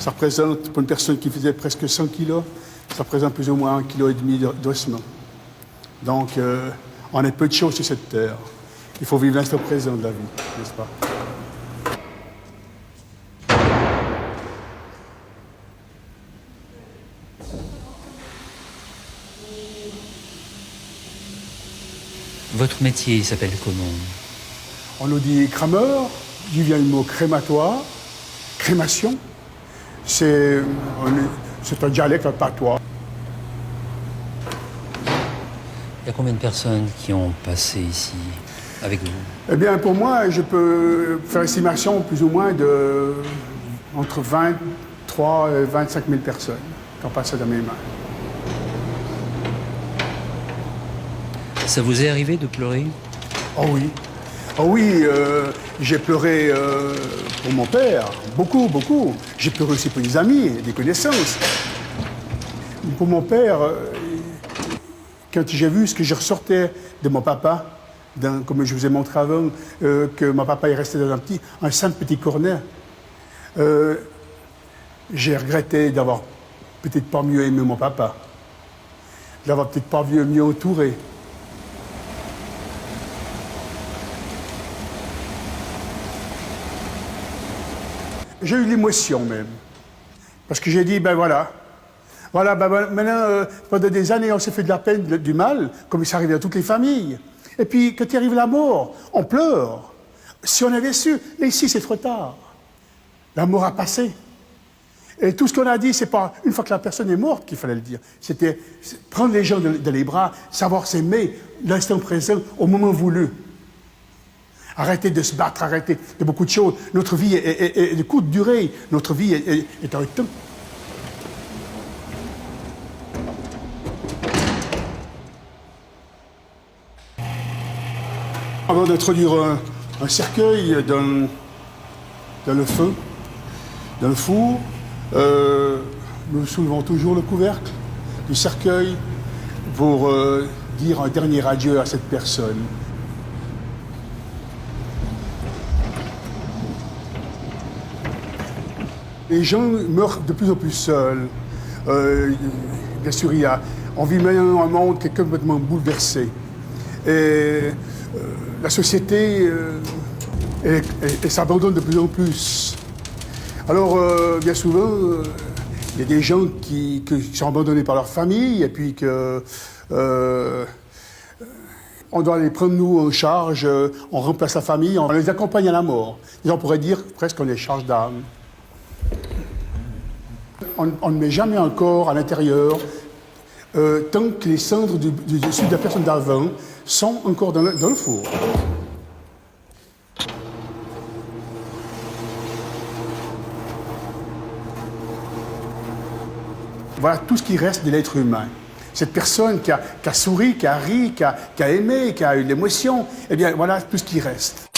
Ça représente, pour une personne qui faisait presque 100 kilos, ça représente plus ou moins 1,5 kg d'ossement. Donc, on est peu de choses sur cette terre. Il faut vivre l'instant présent de la vie, n'est-ce pas? Votre métier, il s'appelle comment? On nous dit crameur, d'où vient le mot crématoire, crémation. C'est un dialecte, un patois. Il y a combien de personnes qui ont passé ici avec vous? Eh bien, pour moi, je peux faire estimation plus ou moins de entre 23 et 25 000 personnes qui ont passé dans mes mains. Ça vous est arrivé de pleurer? Oh oui. Oh oui, j'ai pleuré pour mon père, beaucoup, beaucoup. J'ai pleuré aussi pour des amis, des connaissances. Pour mon père, quand j'ai vu ce que je ressortais de mon papa, comme je vous ai montré avant, que mon papa est resté dans un simple petit cornet, j'ai regretté d'avoir peut-être pas mieux aimé mon papa, d'avoir peut-être pas mieux entouré. J'ai eu l'émotion même, parce que j'ai dit, ben voilà, maintenant, pendant des années, on s'est fait de la peine, du mal, comme ça arrive à toutes les familles. Et puis, quand il arrive la mort, on pleure. Si on avait su, mais ici, c'est trop tard. La mort a passé. Et tout ce qu'on a dit, c'est pas une fois que la personne est morte qu'il fallait le dire. C'était prendre les gens dans les bras, savoir s'aimer, l'instant présent, au moment voulu. Arrêtez de se battre, arrêtez de beaucoup de choses. Notre vie est de courte durée. Notre vie est un temps. Avant d'introduire un cercueil dans le feu, dans le four, nous soulevons toujours le couvercle du cercueil pour dire un dernier adieu à cette personne. Les gens meurent de plus en plus seuls. Bien sûr, on vit maintenant un monde qui est complètement bouleversé. Et la société s'abandonne de plus en plus. Alors, bien souvent, il y a des gens qui sont abandonnés par leur famille et puis on doit les prendre, nous, en charge, on remplace la famille, on les accompagne à la mort. Et on pourrait dire presque qu'on les charge d'âme. On ne met jamais un corps à l'intérieur tant que les cendres de la personne d'avant sont encore dans le four. Voilà tout ce qui reste de l'être humain. Cette personne qui a souri, qui a ri, qui a aimé, qui a eu l'émotion, eh bien voilà tout ce qui reste.